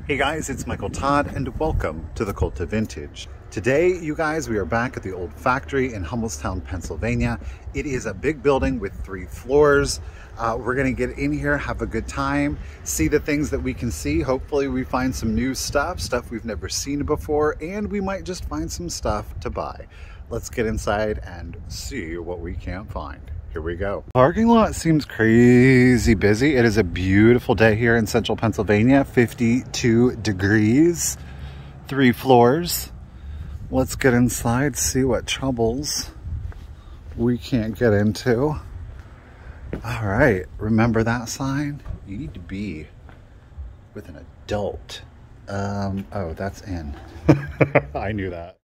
Hey guys, it's Michael Todd and welcome to The.Cult.Of.Vintage. Today, you guys, we are back at the Olde Factory in Hummelstown, Pennsylvania. It is a big building with 3 floors. We're gonna get in here, have a good time, see the things that we can see. Hopefully we find some new stuff we've never seen before, and we might just find some stuff to buy. Let's get inside and see what we can't find. Here we go. Parking lot seems crazy busy. It is a beautiful day here in central Pennsylvania, 52 degrees, 3 floors. Let's get inside, see what troubles we can't get into. All right, remember that sign? You need to be with an adult. Oh, that's in. I knew that.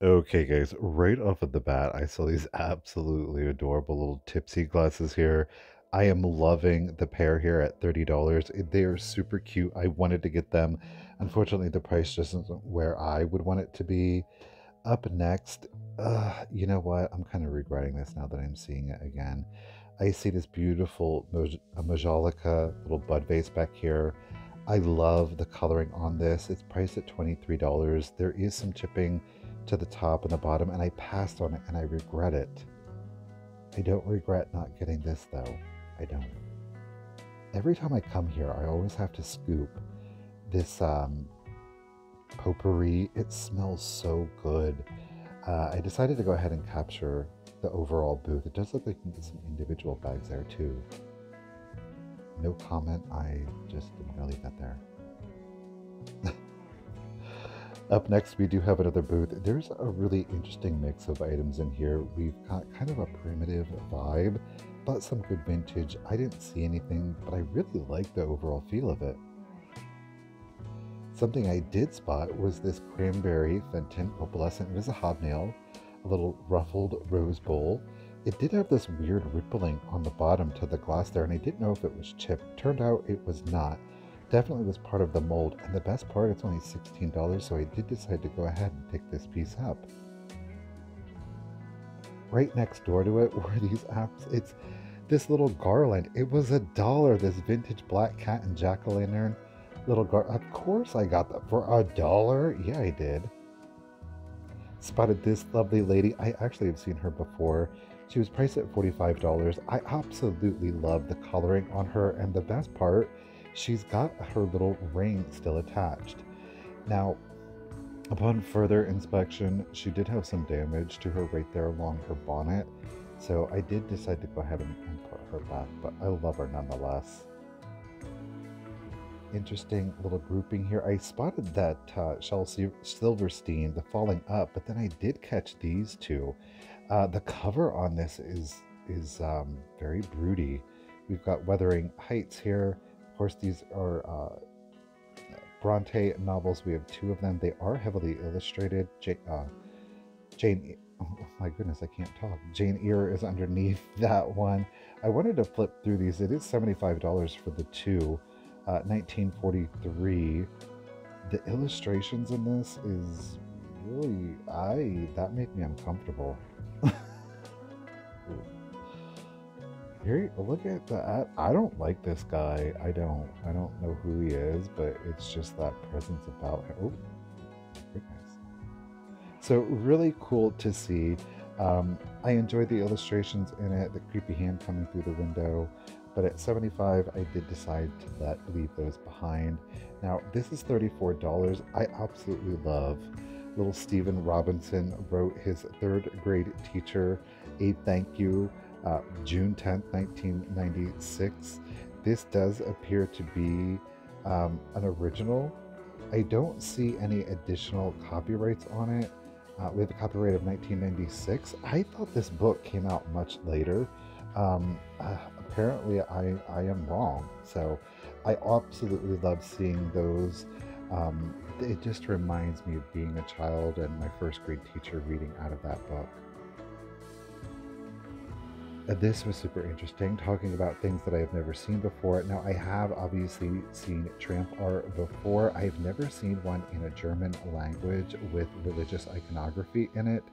Okay, guys, right off of the bat, I saw these absolutely adorable little tipsy glasses here. I am loving the pair here at $30. They are super cute. I wanted to get them. Unfortunately, the price just isn't where I would want it to be. Up next, you know what? I'm kind of regretting this now that I'm seeing it again. I see this beautiful Majolica little bud vase back here. I love the coloring on this. It's priced at $23. There is some chipping to the top and the bottom, and I passed on it and I regret it. I don't regret not getting this though. I don't. Every time I come here, I always have to scoop this potpourri. It smells so good. I decided to go ahead and capture the overall booth. It does look like you can get some individual bags there too. No comment. I just am gonna leave that there. Up next, we do have another booth. There's a really interesting mix of items in here. We've got kind of a primitive vibe, but some good vintage. I didn't see anything, but I really like the overall feel of it. Something I did spot was this cranberry Fenton opalescent. It is a hobnail, a little ruffled rose bowl. It did have this weird rippling on the bottom to the glass there, and I didn't know if it was chipped. Turned out it was not. Definitely was part of the mold, and the best part, it's only $16, so I did decide to go ahead and pick this piece up. Right next door to it were these apps. It's this little garland. It was $1, this vintage black cat and jack-o'-lantern little garland. Of course I got that for $1. Yeah, I did. Spotted this lovely lady. I actually have seen her before. She was priced at $45. I absolutely love the coloring on her, and the best part, she's got her little ring still attached. Now, upon further inspection, she did have some damage to her right there along her bonnet, so I did decide to go ahead and put her back, but I love her nonetheless. Interesting little grouping here. I spotted that Shel Silverstein, the Falling Up, but then I did catch these two. The cover on this is very broody. We've got Wuthering Heights here. Of course, these are Bronte novels. We have 2 of them. They are heavily illustrated. Jane, oh my goodness, I can't talk. Jane Eyre is underneath that one. I wanted to flip through these. It is $75 for the 2. 1943. The illustrations in this is really, that made me uncomfortable. Here, look at that. I don't like this guy. I don't know who he is, but it's just that presence about him. Oh, goodness. So really cool to see. I enjoyed the illustrations in it, the creepy hand coming through the window, but at $75, I did decide to leave those behind. Now, this is $34. I absolutely love little Stephen Robinson wrote his 3rd grade teacher a thank you, June 10th, 1996. This does appear to be an original. I don't see any additional copyrights on it. We have a copyright of 1996. I thought this book came out much later. Apparently I am wrong. So I absolutely love seeing those. It just reminds me of being a child and my 1st grade teacher reading out of that book. This was super interesting, talking about things that I have never seen before. Now, I have obviously seen tramp art before. I've never seen one in a German language with religious iconography in it.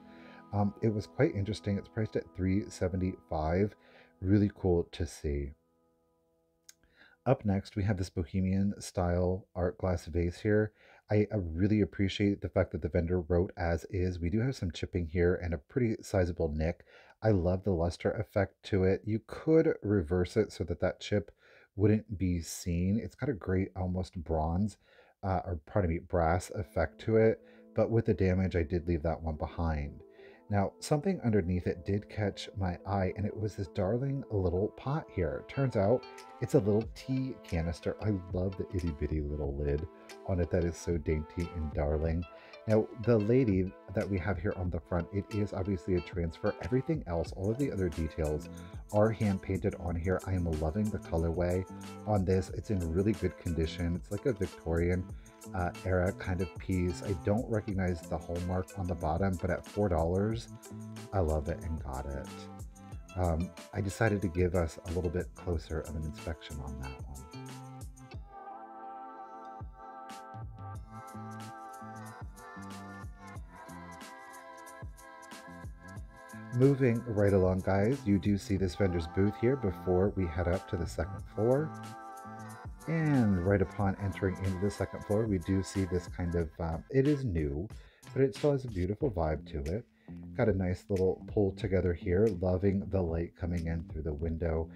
It was quite interesting. It's priced at $3.75. Really cool to see. Up next, we have this bohemian style art glass vase here. I really appreciate the fact that the vendor wrote as is. We do have some chipping here and a pretty sizable nick. I love the luster effect to it. You could reverse it so that that chip wouldn't be seen. It's got a great almost bronze, or pardon me, brass effect to it. But with the damage, I did leave that one behind. Now, something underneath it did catch my eye, and it was this darling little pot here. Turns out it's a little tea canister. I love the itty bitty little lid on it. That is so dainty and darling. Now, the lady that we have here on the front, it is obviously a transfer. Everything else, all of the other details are hand painted on here. I am loving the colorway on this. It's in really good condition. It's like a Victorian era kind of piece. I don't recognize the hallmark on the bottom, but at $4, I love it and got it. I decided to give us a little bit closer of an inspection on that one. Moving right along, guys, you do see this vendor's booth here before we head up to the second floor. And right upon entering into the second floor, we do see this kind of, it is new, but it still has a beautiful vibe to it. Got a nice little pull together here, loving the light coming in through the window.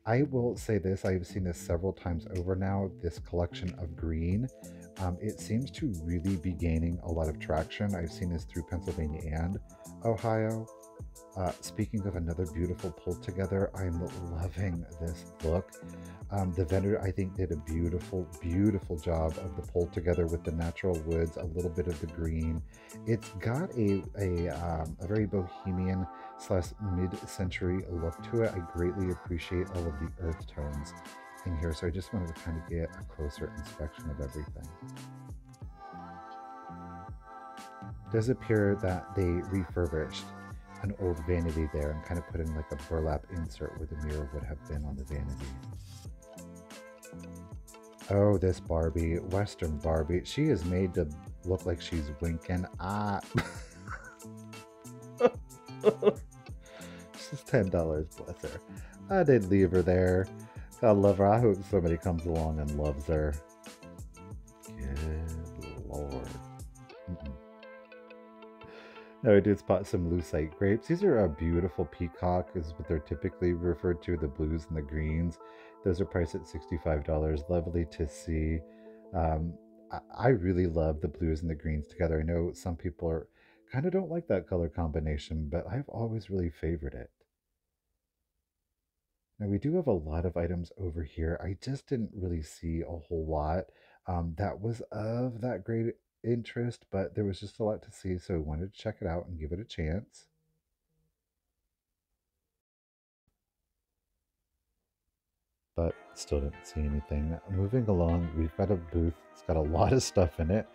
I will say this, I've seen this several times over now, this collection of green. It seems to really be gaining a lot of traction. I've seen this through Pennsylvania and Ohio. Speaking of another beautiful pull together, I'm loving this look. The vendor, I think, did a beautiful, beautiful job of the pull together with the natural woods, a little bit of the green. It's got a very bohemian slash mid-century look to it. I greatly appreciate all of the earth tones in here, so I just wanted to kind of get a closer inspection of everything. It does appear that they refurbished an old vanity there and kind of put in like a burlap insert where the mirror would have been on the vanity. Oh, this Barbie, Western Barbie, she is made to look like she's winking. She's $10, bless her. I did leave her there. I love her. I hope somebody comes along and loves her. Good Lord. No, I did spot some lucite grapes. These are a beautiful peacock, is what they're typically referred to, the blues and the greens. Those are priced at $65. Lovely to see. I really love the blues and the greens together. I know some people are kind of don't like that color combination, but I've always really favored it. Now we do have a lot of items over here. I just didn't really see a whole lot that was of that great interest, but there was just a lot to see, so I wanted to check it out and give it a chance. But still didn't see anything. Moving along, we've got a booth. It's got a lot of stuff in it.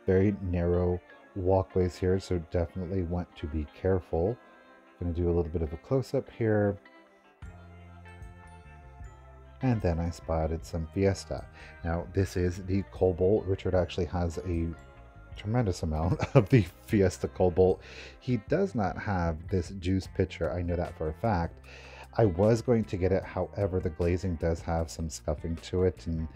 Very narrow walkways here, so definitely want to be careful. Going to do a little bit of a close-up here. And then I spotted some Fiesta. Now, this is the Cobalt. Richard actually has a tremendous amount of the Fiesta Cobalt. He does not have this juice pitcher. I know that for a fact. I was going to get it, however, the glazing does have some scuffing to it, and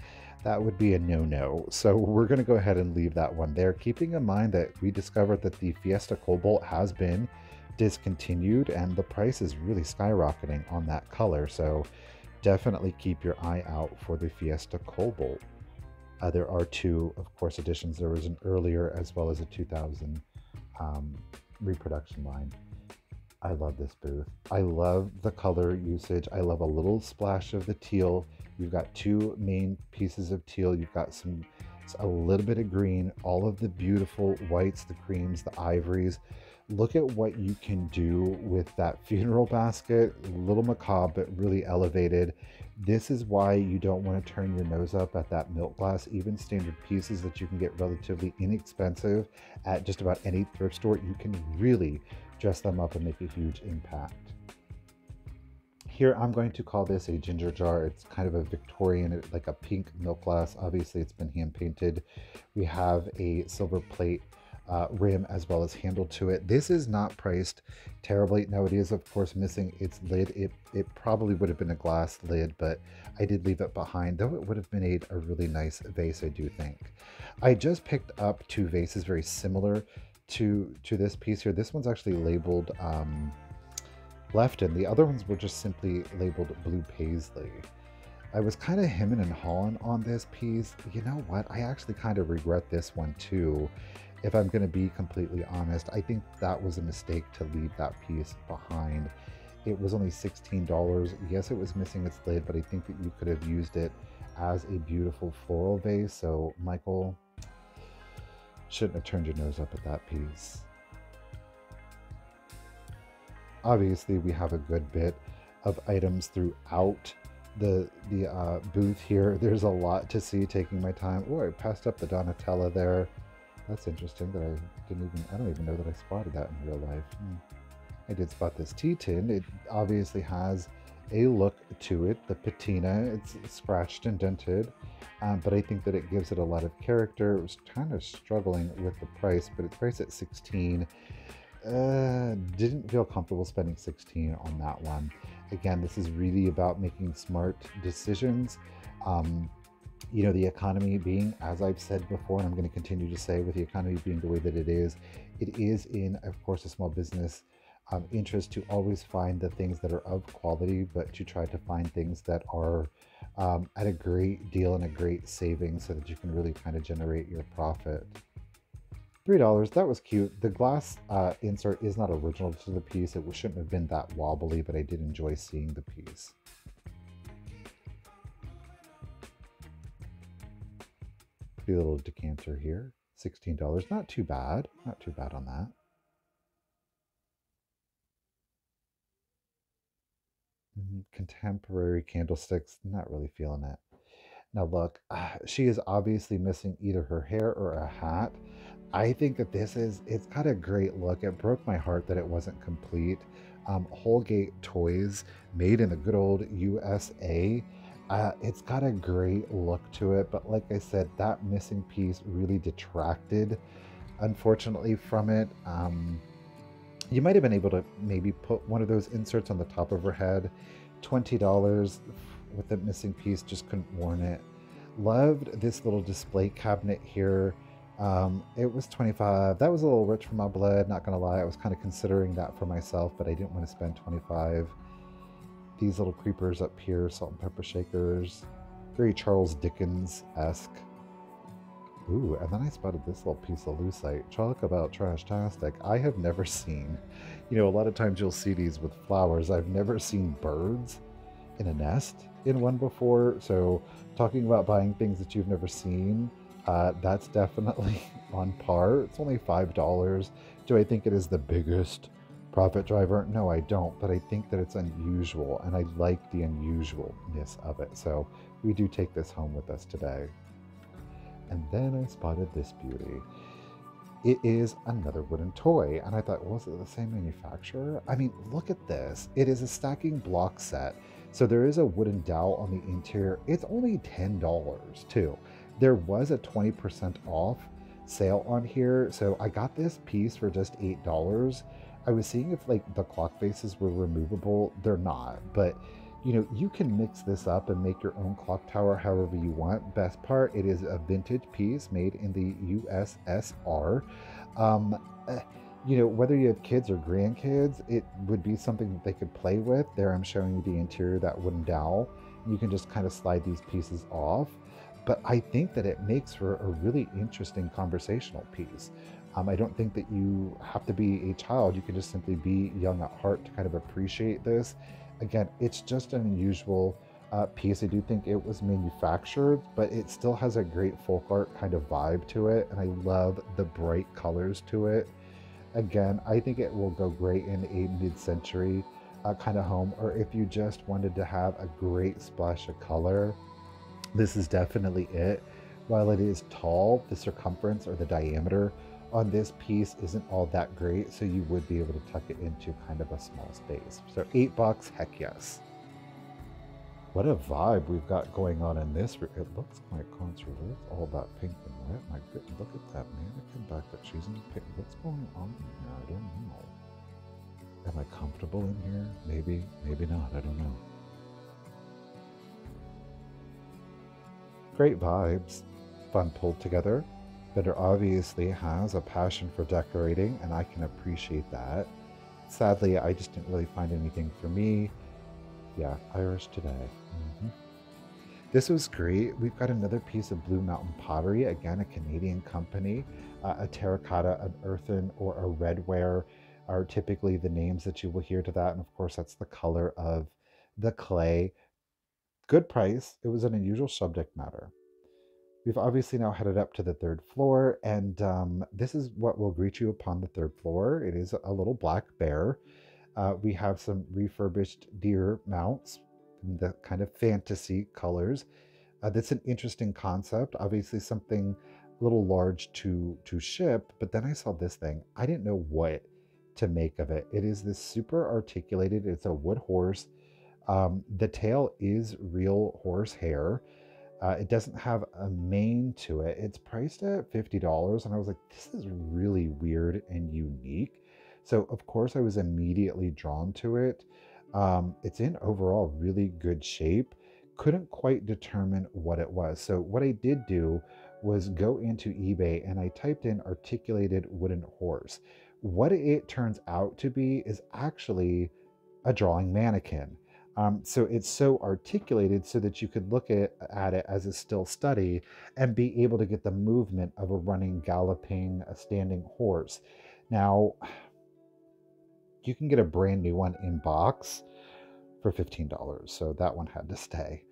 that would be a no-no. So we're going to go ahead and leave that one there, keeping in mind that we discovered that the Fiesta Cobalt has been discontinued, and the price is really skyrocketing on that color. So definitely keep your eye out for the Fiesta Cobalt. There are two, of course, editions. There was an earlier as well as a 2000 reproduction line. I love this booth. I love the color usage. I love a little splash of the teal. You've got two main pieces of teal. You've got a little bit of green, all of the beautiful whites, the creams, the ivories. Look at what you can do with that funeral basket. A little macabre, but really elevated. This is why you don't want to turn your nose up at that milk glass. Even standard pieces that you can get relatively inexpensive at just about any thrift store, you can really dress them up and make a huge impact. Here, I'm going to call this a ginger jar. It's kind of a Victorian, like a pink milk glass. Obviously, it's been hand painted. We have a silver plate rim as well as handle to it. This is not priced terribly. Now it is of course missing its lid. It probably would have been a glass lid, but I did leave it behind, though it would have made a really nice vase, I do think. I just picked up two vases very similar to this piece here. This one's actually labeled Lefton. The other ones were just simply labeled Blue Paisley. I was kind of hemming and hawing on this piece. You know what? I actually kind of regret this one too. If I'm going to be completely honest, I think that was a mistake to leave that piece behind. It was only $16. Yes, it was missing its lid, but I think that you could have used it as a beautiful floral vase. So, Michael, shouldn't have turned your nose up at that piece. Obviously, we have a good bit of items throughout the booth here. There's a lot to see, taking my time. Oh, I passed up the Donatella there. That's interesting that I don't even know that I spotted that in real life. I did spot this tea tin. It obviously has a look to it. The patina, it's scratched and dented, but I think that it gives it a lot of character. It was kind of struggling with the price, but it's priced at $16. Didn't feel comfortable spending $16 on that one. Again, this is really about making smart decisions. You know, the economy being, as I've said before, and I'm going to continue to say, with the economy being the way that it is in, of course, a small business interest to always find the things that are of quality, but to try to find things that are at a great deal and a great saving, so that you can really kind of generate your profit. $3, that was cute. The glass insert is not original to the piece. It shouldn't have been that wobbly, but I did enjoy seeing the piece. Pretty little decanter here, $16. Not too bad. Not too bad on that. Contemporary candlesticks, not really feeling it. Now look, she is obviously missing either her hair or a hat. I think that it's got a great look. It broke my heart that it wasn't complete. Holgate Toys, made in the good old USA. It's got a great look to it, but like I said, that missing piece really detracted, unfortunately, from it. You might have been able to maybe put one of those inserts on the top of her head. $20 with the missing piece, just couldn't warrant it. Loved this little display cabinet here. It was $25. That was a little rich for my blood, not gonna lie. I was kind of considering that for myself, but I didn't want to spend $25. These little creepers up here, salt and pepper shakers, very Charles Dickens-esque. Ooh, and then I spotted this little piece of lucite. Talk about trash-tastic. I have never seen, you know, a lot of times you'll see these with flowers. I've never seen birds in a nest in one before. So talking about buying things that you've never seen, that's definitely on par. It's only $5. Do I think it is the biggest profit driver? No, I don't, but I think that it's unusual, and I like the unusualness of it. So we do take this home with us today. And then I spotted this beauty. It is another wooden toy, and I thought, was it the same manufacturer? I mean, look at this. It is a stacking block set. So there is a wooden dowel on the interior. It's only $10 too. There was a 20% off sale on here, so I got this piece for just $8. I was seeing if like the clock faces were removable. They're not, but you know, you can mix this up and make your own clock tower however you want. Best part, it is a vintage piece made in the USSR. You know, whether you have kids or grandkids, it would be something that they could play with. There I'm showing you the interior, that wooden dowel. You can just kind of slide these pieces off. But I think that it makes for a really interesting conversational piece. I don't think that you have to be a child. You can just simply be young at heart to kind of appreciate this. Again, it's just an unusual piece. I do think it was manufactured, but it still has a great folk art kind of vibe to it. And I love the bright colors to it. Again, I think it will go great in a mid-century kind of home, or if you just wanted to have a great splash of color, this is definitely it. While it is tall, the circumference or the diameter on this piece isn't all that great, so you would be able to tuck it into kind of a small space. So $8, heck yes. What a vibe we've got going on in this. It looks quite controversial. It's all about pink and red. My goodness, look at that mannequin back that she's in pink. What's going on here? I don't know. Am I comfortable in here? Maybe, maybe not. I don't know. Great vibes. Fun pulled together. Vendor obviously has a passion for decorating, and I can appreciate that. Sadly, I just didn't really find anything for me. Yeah, Irish today. Mhm. This was great. We've got another piece of Blue Mountain pottery, again, a Canadian company. A terracotta, an earthen, or a redware are typically the names that you will hear to that. And of course, that's the color of the clay. Good price. It was an unusual subject matter. We've obviously now headed up to the third floor, and this is what will greet you upon the third floor. It is a little black bear. We have some refurbished deer mounts in the kind of fantasy colors. That's an interesting concept. Obviously, something a little large to ship. But then I saw this thing. I didn't know what to make of it. It is this super articulated. It's a wood horse. The tail is real horse hair. It doesn't have a mane to it. It's priced at $50, and I was like, this is really weird and unique. So of course I was immediately drawn to it. It's in overall really good shape. Couldn't quite determine what it was. So what I did do was go into eBay and I typed in articulated wooden horse. What it turns out to be is actually a drawing mannequin. So it's so articulated so that you could look at it as a still study and be able to get the movement of a running, galloping, a standing horse. Now, you can get a brand new one in box for $15, so that one had to stay.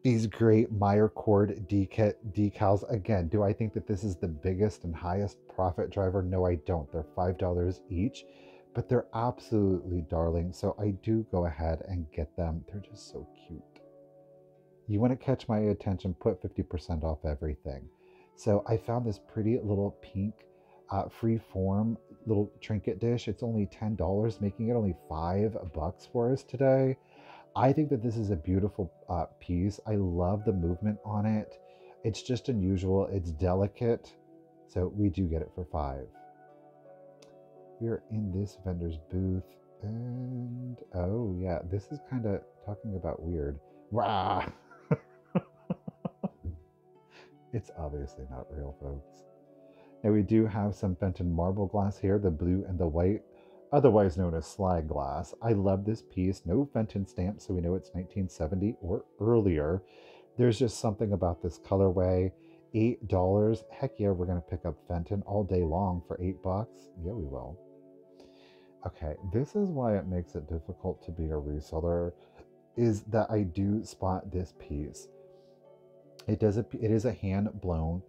These great Meyer cord decals. Again, do I think that this is the biggest and highest profit driver? No, I don't. They're $5 each, but they're absolutely darling. So I do go ahead and get them. They're just so cute. You want to catch my attention, put 50% off everything. So I found this pretty little pink free form little trinket dish. It's only $10, making it only $5 for us today. I think that this is a beautiful piece. I love the movement on it. It's just unusual. It's delicate. So we do get it for 5. We're in this vendor's booth. And oh yeah, this is kind of talking about weird. Rah! It's obviously not real, folks. Now we do have some Fenton marble glass here, the blue and the white, otherwise known as slag glass. I love this piece. No Fenton stamp, so we know it's 1970 or earlier. There's just something about this colorway. $8. Heck yeah, we're gonna pick up Fenton all day long for $8. Yeah, we will. Okay, this is why it makes it difficult to be a reseller, is that I do spot this piece. It is a hand blown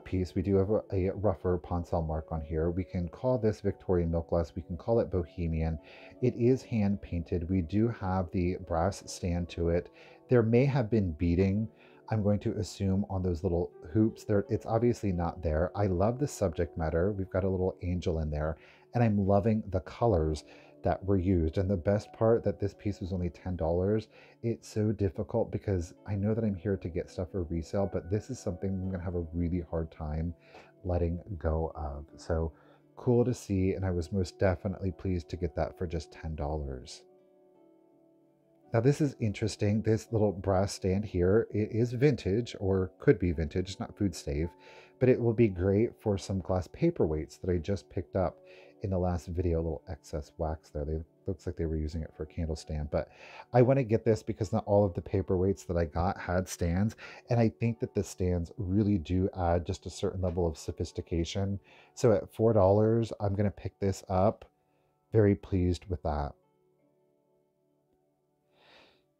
piece. We do have a rougher Ponsel mark on here. We can call this Victorian milk glass. We can call it Bohemian. It is hand painted. We do have the brass stand to it. There may have been beading, I'm going to assume, on those little hoops there. It's obviously not there. I love the subject matter. We've got a little angel in there, and I'm loving the colors that were used. And the best part, that this piece was only $10. It's so difficult because I know that I'm here to get stuff for resale, but this is something I'm going to have a really hard time letting go of. So cool to see, and I was most definitely pleased to get that for just $10. Now this is interesting. This little brass stand here, it is vintage, or could be vintage, it's not food safe, but it will be great for some glass paperweights that I just picked up in the last video. A little excess wax there. They looks like they were using it for a candle stand, but I want to get this because not all of the paperweights that I got had stands, and I think that the stands really do add just a certain level of sophistication. So at $4, I'm going to pick this up. Very pleased with that.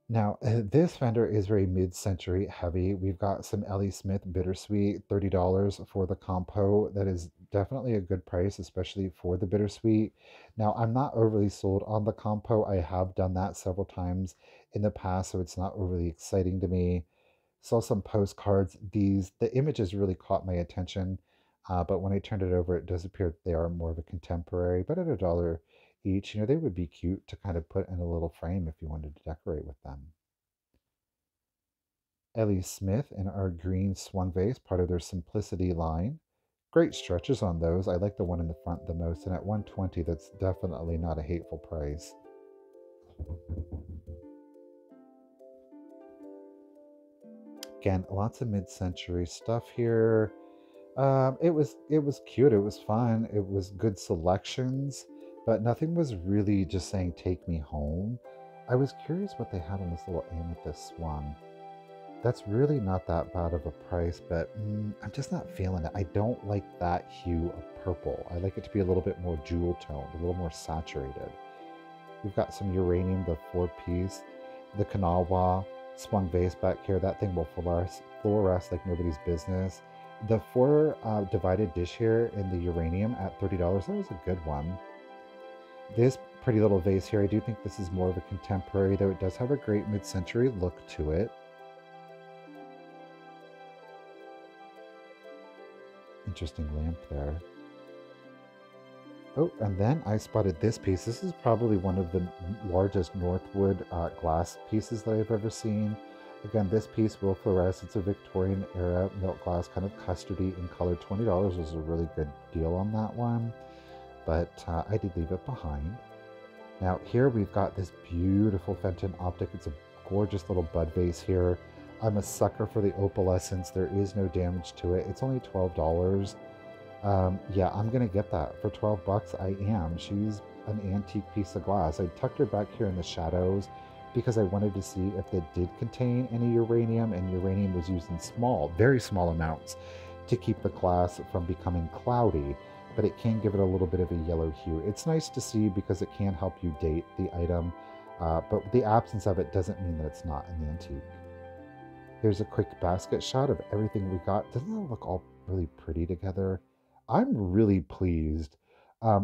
Now, this fender is very mid-century heavy. We've got some Ellie Smith Bittersweet, $30 for the compo. That is definitely a good price, especially for the Bittersweet. Now, I'm not overly sold on the compo. I have done that several times in the past, so it's not overly exciting to me. Saw some postcards. The images really caught my attention, but when I turned it over, it does appear that they are more of a contemporary, but at $1 each, they would be cute to kind of put in a little frame if you wanted to decorate with them. Ellie Smith in our green swung vase, part of their Simplicity line. Great stretches on those. I like the one in the front the most, and at 120, that's definitely not a hateful price. Again, lots of mid-century stuff here. It was cute. It was fun. It was good selections, but nothing was really just saying "take me home." I was curious what they had on this little amethyst swan. That's really not that bad of a price, but I'm just not feeling it. I don't like that hue of purple. I like it to be a little bit more jewel toned, a little more saturated. We've got some uranium, the 4-piece, the Kanawha swung vase back here. That thing will fluoresce like nobody's business. The 4 divided dish here in the uranium at $30, that was a good one. This pretty little vase here, I do think this is more of a contemporary, though it does have a great mid-century look to it. Interesting lamp there. Oh, and then I spotted this piece. This is probably one of the largest Northwood glass pieces that I've ever seen. Again, this piece will fluoresce. It's a Victorian era milk glass, kind of custardy in color. $20 was a really good deal on that one, but I did leave it behind. Now here we've got this beautiful Fenton optic. It's a gorgeous little bud vase here. I'm a sucker for the opalescence. There is no damage to it. It's only $12. Yeah, I'm gonna get that for 12 bucks. I am. She's an antique piece of glass. I tucked her back here in the shadows because I wanted to see if it did contain any uranium, and uranium was used in small, very small amounts to keep the glass from becoming cloudy, but it can give it a little bit of a yellow hue. It's nice to see because it can help you date the item, but the absence of it doesn't mean that it's not an antique. Here's a quick basket shot of everything we got. Doesn't that look all really pretty together? I'm really pleased.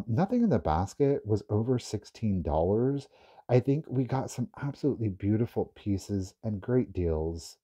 Nothing in the basket was over $16. I think we got some absolutely beautiful pieces and great deals.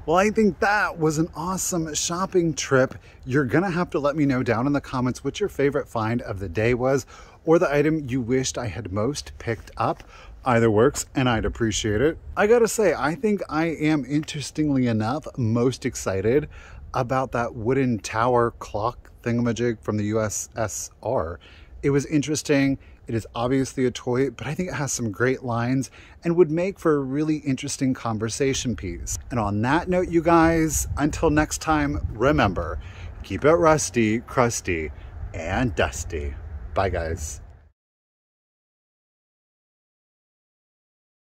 Well, I think that was an awesome shopping trip. You're gonna have to let me know down in the comments what your favorite find of the day was, or the item you wished I had most picked up. Either works, and I'd appreciate it. I gotta say, I think I am, interestingly enough, most excited about that wooden tower clock thingamajig from the USSR. It was interesting. It is obviously a toy, but I think it has some great lines and would make for a really interesting conversation piece. And on that note, you guys, until next time, remember, keep it rusty, crusty, and dusty. Bye, guys.